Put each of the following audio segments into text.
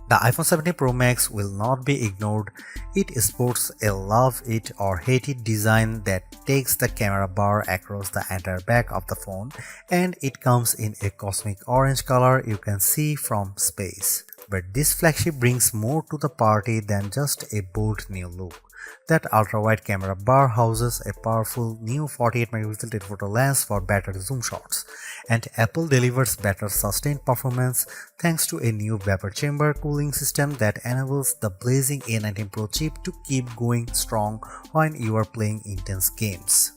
The iPhone 17 Pro Max will not be ignored. It sports a love it or hate it design that takes the camera bar across the entire back of the phone, and it comes in a cosmic orange color you can see from space. But this flagship brings more to the party than just a bold new look. That ultra-wide camera bar houses a powerful new 48-megapixel telephoto lens for better zoom shots, and Apple delivers better sustained performance thanks to a new vapor chamber cooling system that enables the blazing A19 Pro chip to keep going strong when you are playing intense games.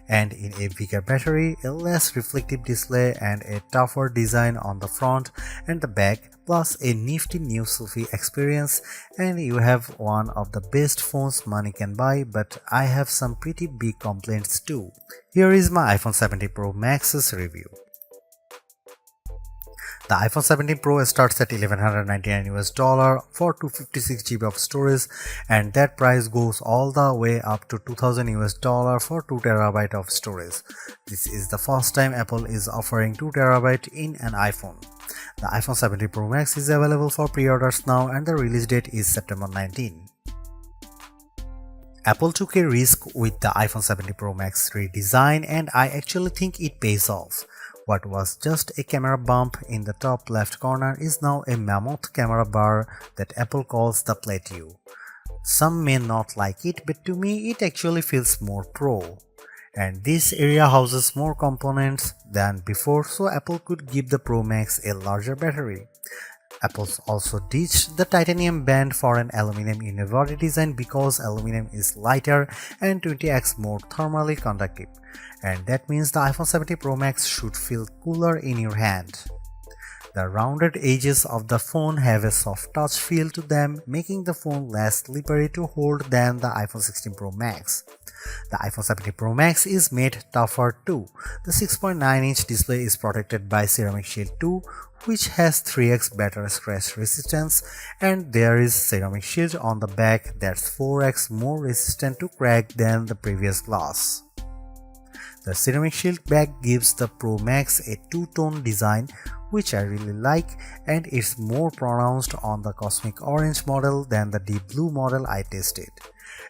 And in a bigger battery, a less reflective display, and a tougher design on the front and the back, plus a nifty new selfie experience, and you have one of the best phones money can buy. But I have some pretty big complaints too. Here is my iPhone 17 Pro Max's review. The iPhone 17 Pro starts at $1,199 for 256 GB of storage, and that price goes all the way up to $2,000 for 2 TB of storage. This is the first time Apple is offering 2 TB in an iPhone. The iPhone 17 Pro Max is available for pre-orders now, and the release date is September 19. Apple took a risk with the iPhone 17 Pro Max redesign, and I actually think it pays off. What was just a camera bump in the top left corner is now a mammoth camera bar that Apple calls the Plateau. Some may not like it, but to me it actually feels more pro. And this area houses more components than before, so Apple could give the Pro Max a larger battery. Apple also ditched the titanium band for an aluminum unibody design because aluminum is lighter and 20x more thermally conductive, and that means the iPhone 17 Pro Max should feel cooler in your hand. The rounded edges of the phone have a soft touch feel to them, making the phone less slippery to hold than the iPhone 16 Pro Max. The iPhone 17 Pro Max is made tougher too. The 6.9-inch display is protected by Ceramic Shield 2, which has 3x better scratch resistance, and there is Ceramic Shield on the back that's 4x more resistant to crack than the previous glass. The Ceramic Shield back gives the Pro Max a two-tone design, which I really like, and it's more pronounced on the Cosmic Orange model than the Deep Blue model I tested.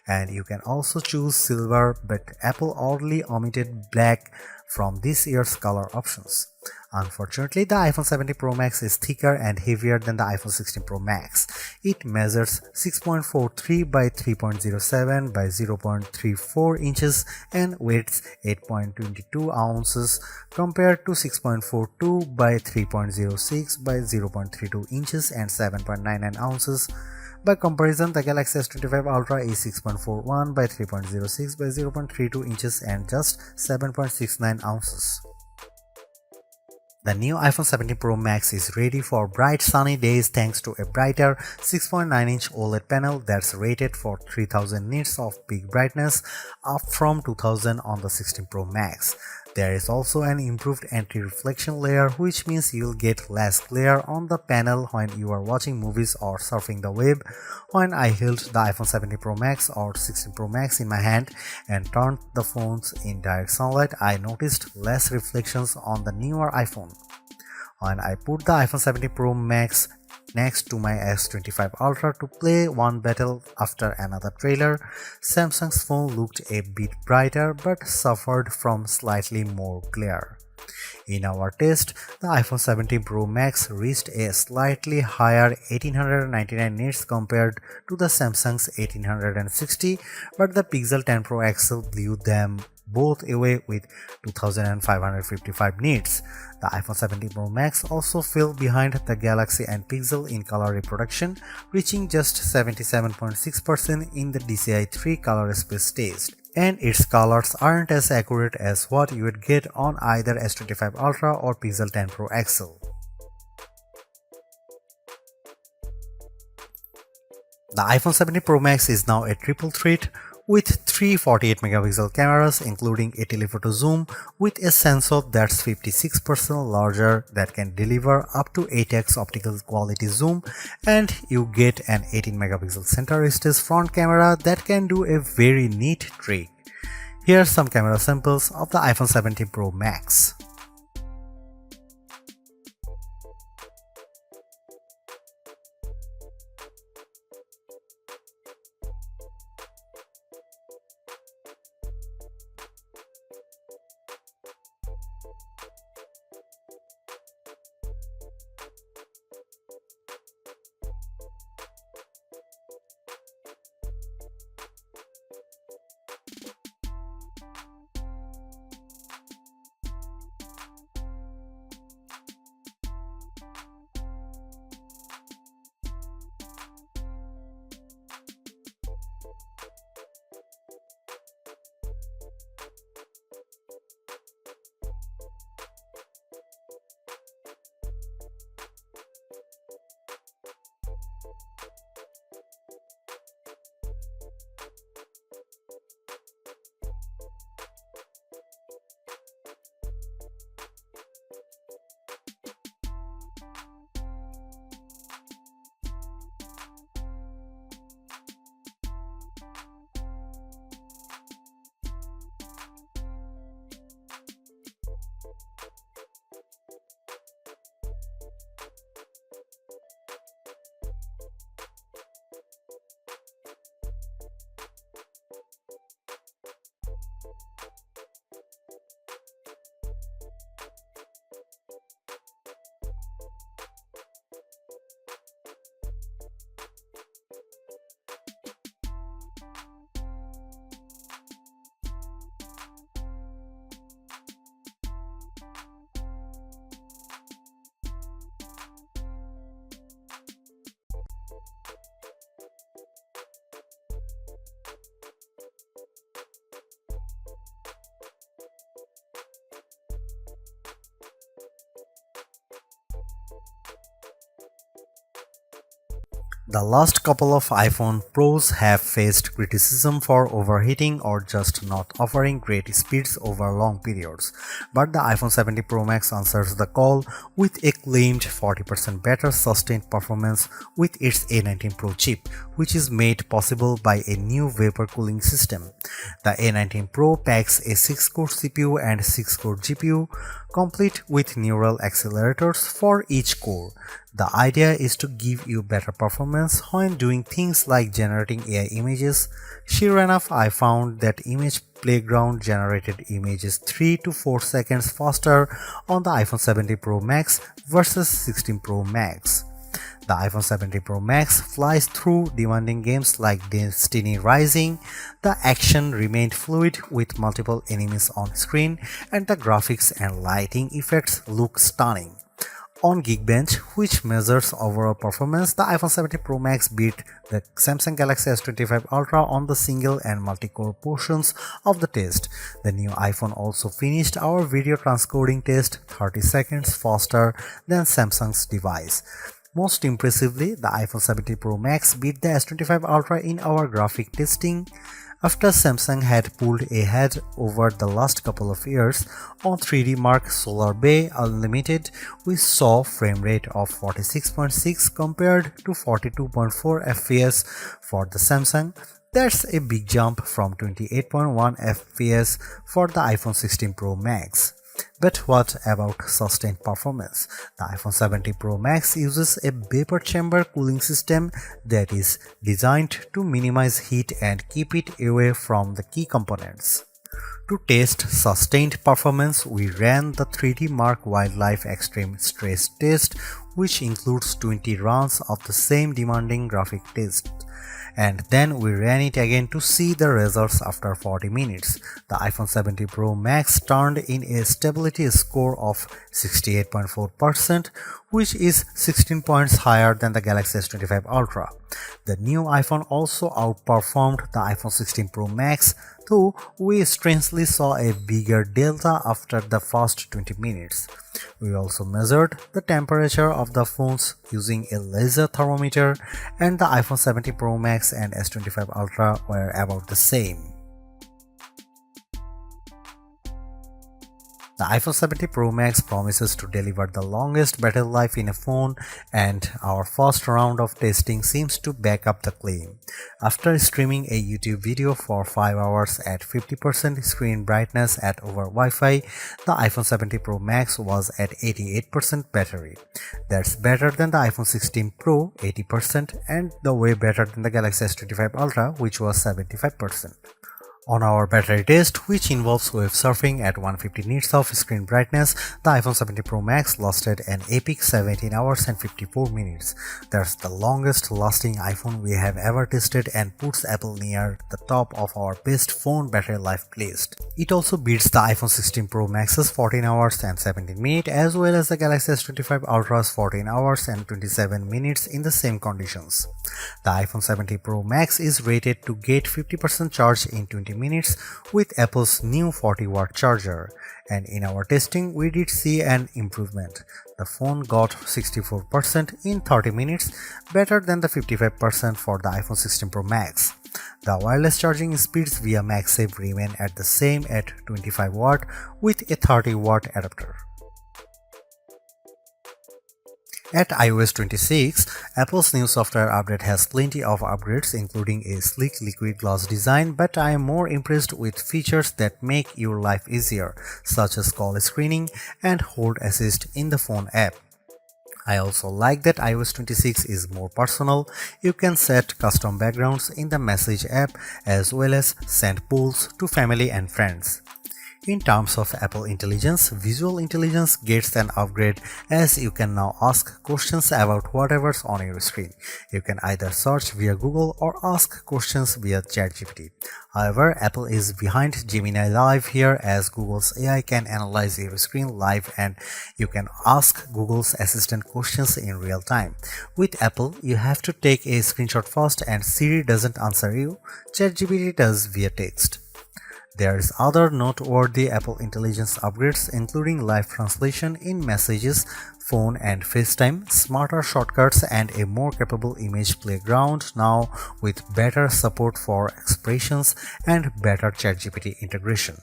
And you can also choose silver, but Apple oddly omitted black from this year's color options. Unfortunately, the iPhone 17 Pro Max is thicker and heavier than the iPhone 16 Pro Max. It measures 6.43 by 3.07 by 0.34 inches and weighs 8.22 ounces compared to 6.42 by 3.06 by 0.32 inches and 7.99 ounces. By comparison, the Galaxy S25 Ultra is 6.41 by 3.06 by 0.32 inches and just 7.69 ounces. The new iPhone 17 Pro Max is ready for bright sunny days thanks to a brighter 6.9-inch OLED panel that's rated for 3000 nits of peak brightness, up from 2000 on the 16 Pro Max. There is also an improved anti-reflection layer, which means you'll get less glare on the panel when you are watching movies or surfing the web. When I held the iPhone 17 Pro Max or 16 Pro Max in my hand and turned the phones in direct sunlight, I noticed less reflections on the newer iPhone. When I put the iPhone 17 Pro Max next to my S25 Ultra to play one battle after another trailer, Samsung's phone looked a bit brighter but suffered from slightly more glare. In our test, the iPhone 17 Pro Max reached a slightly higher 1899 nits compared to the Samsung's 1860, but the Pixel 10 Pro XL blew them both away with 2555 nits. The iPhone 17 Pro Max also fell behind the Galaxy and Pixel in color reproduction, reaching just 77.6% in the DCI-3 color space test. And its colors aren't as accurate as what you would get on either S25 Ultra or Pixel 10 Pro XL. The iPhone 17 Pro Max is now a triple threat with three 48-megapixel cameras, including a telephoto zoom with a sensor that's 56% larger that can deliver up to 8x optical quality zoom, and you get an 18-megapixel center stage front camera that can do a very neat trick. Here are some camera samples of the iPhone 17 Pro Max. The last couple of iPhone Pros have faced criticism for overheating or just not offering great speeds over long periods, but the iPhone 70 Pro Max answers the call with a claimed 40% better sustained performance with its A19 Pro chip, which is made possible by a new vapor cooling system. The A19 Pro packs a 6-core CPU and 6-core GPU, complete with neural accelerators for each core. The idea is to give you better performance when doing things like generating AI images. Sure enough, I found that Image Playground generated images 3 to 4 seconds faster on the iPhone 70 Pro Max versus 16 Pro Max. The iPhone 70 Pro Max flies through demanding games like Destiny Rising. The action remained fluid with multiple enemies on screen, and the graphics and lighting effects look stunning. On Geekbench, which measures overall performance, the iPhone 70 Pro Max beat the Samsung Galaxy S25 Ultra on the single and multi-core portions of the test. The new iPhone also finished our video transcoding test 30 seconds faster than Samsung's device. Most impressively, the iPhone 70 Pro Max beat the S25 Ultra in our graphic testing. After Samsung had pulled ahead over the last couple of years, on 3D Mark Solar Bay Unlimited, we saw frame rate of 46.6 compared to 42.4 FPS for the Samsung. That's a big jump from 28.1 FPS for the iPhone 16 Pro Max. But what about sustained performance? The iPhone 70 Pro Max uses a vapor chamber cooling system that is designed to minimize heat and keep it away from the key components. To test sustained performance, we ran the 3D Mark Wildlife Extreme Stress Test, which includes 20 runs of the same demanding graphic test. And then we ran it again to see the results after 40 minutes. The iPhone 70 Pro Max turned in a stability score of 68.4%, which is 16 points higher than the Galaxy S25 Ultra. The new iPhone also outperformed the iPhone 16 Pro Max, though we strangely saw a bigger delta after the first 20 minutes. We also measured the temperature of the phones using a laser thermometer, and the iPhone 70 Pro Max and S25 Ultra were about the same. The iPhone 70 Pro Max promises to deliver the longest battery life in a phone, and our first round of testing seems to back up the claim. After streaming a YouTube video for 5 hours at 50% screen brightness at over Wi-Fi, the iPhone 70 Pro Max was at 88% battery. That's better than the iPhone 16 Pro 80% and the way better than the Galaxy S25 Ultra, which was 75%. On our battery test, which involves web surfing at 150 nits of screen brightness, the iPhone 70 Pro Max lasted an epic 17 hours and 54 minutes. That's the longest lasting iPhone we have ever tested and puts Apple near the top of our best phone battery life list. It also beats the iPhone 16 Pro Max's 14 hours and 17 minutes as well as the Galaxy S25 Ultra's 14 hours and 27 minutes in the same conditions. The iPhone 70 Pro Max is rated to get 50% charge in 20 minutes with Apple's new 40-watt charger, and in our testing we did see an improvement. The phone got 64% in 30 minutes, better than the 55% for the iPhone 16 Pro Max. The wireless charging speeds via MagSafe remain at the same at 25 watt with a 30-watt adapter. At iOS 26, Apple's new software update has plenty of upgrades including a sleek liquid glass design, but I am more impressed with features that make your life easier, such as call screening and hold assist in the phone app. I also like that iOS 26 is more personal. You can set custom backgrounds in the Message app as well as send polls to family and friends. In terms of Apple Intelligence, Visual Intelligence gets an upgrade as you can now ask questions about whatever's on your screen. You can either search via Google or ask questions via ChatGPT. However, Apple is behind Gemini Live here as Google's AI can analyze your screen live and you can ask Google's Assistant questions in real time. With Apple, you have to take a screenshot first and Siri doesn't answer you, ChatGPT does via text. There's other noteworthy Apple Intelligence upgrades including live translation in messages, phone and FaceTime, smarter shortcuts and a more capable image playground now with better support for expressions and better ChatGPT integration.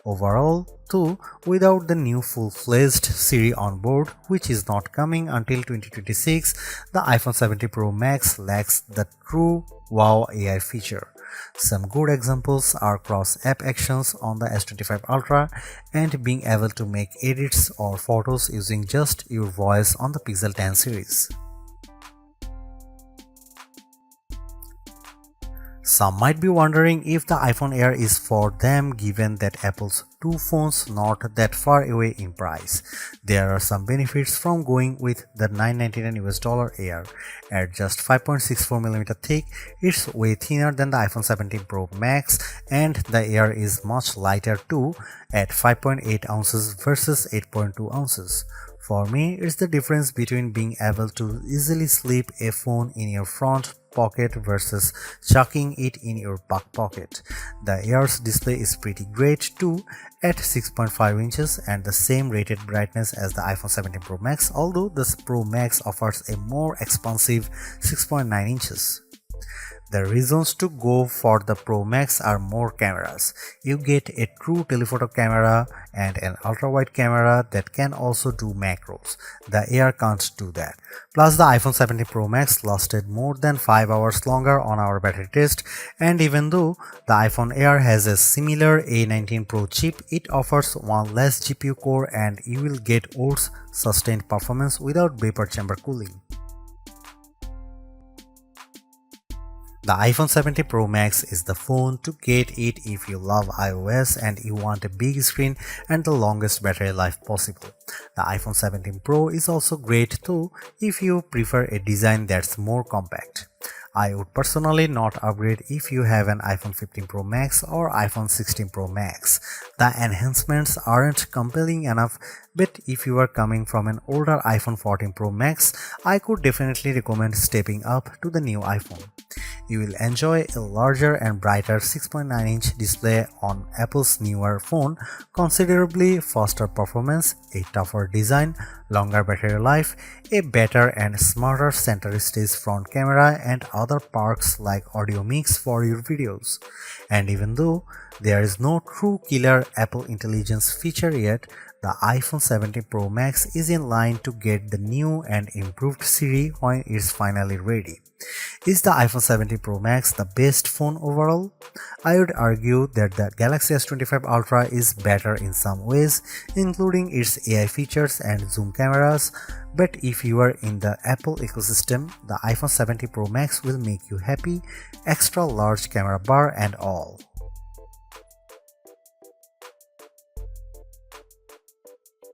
Overall, too, without the new full-fledged Siri on board, which is not coming until 2026, the iPhone 70 Pro Max lacks the true wow AI feature. Some good examples are cross-app actions on the S25 Ultra and being able to make edits or photos using just your voice on the Pixel 10 series. Some might be wondering if the iPhone Air is for them given that Apple's two phones not that far away in price. There are some benefits from going with the $999 Air. At just 5.64mm thick, it's way thinner than the iPhone 17 Pro Max and the Air is much lighter too at 5.8 ounces versus 8.2 ounces. For me, it's the difference between being able to easily slip a phone in your front pocket versus chucking it in your back pocket. The Air's display is pretty great too at 6.5 inches and the same rated brightness as the iPhone 17 Pro Max, although the Pro Max offers a more expansive 6.9 inches. The reasons to go for the Pro Max are more cameras. You get a true telephoto camera and an ultra-wide camera that can also do macros. The Air can't do that. Plus the iPhone 17 Pro Max lasted more than 5 hours longer on our battery test, and even though the iPhone Air has a similar A19 Pro chip, it offers one less GPU core and you will get worse sustained performance without vapor chamber cooling. The iPhone 70 Pro Max is the phone to get it if you love iOS and you want a big screen and the longest battery life possible. The iPhone 17 Pro is also great too if you prefer a design that's more compact. I would personally not upgrade if you have an iPhone 15 Pro Max or iPhone 16 Pro Max. The enhancements aren't compelling enough, but if you are coming from an older iPhone 14 Pro Max, I could definitely recommend stepping up to the new iPhone. You will enjoy a larger and brighter 6.9-inch display on Apple's newer phone, considerably faster performance, a tougher design, longer battery life, a better and smarter center stage front camera and other perks like audio mix for your videos. And even though there is no true killer Apple Intelligence feature yet, the iPhone 70 Pro Max is in line to get the new and improved Siri when it's finally ready. Is the iPhone 70 Pro Max the best phone overall? I would argue that the Galaxy S25 Ultra is better in some ways, including its AI features and zoom cameras, but if you are in the Apple ecosystem, the iPhone 70 Pro Max will make you happy, extra large camera bar and all.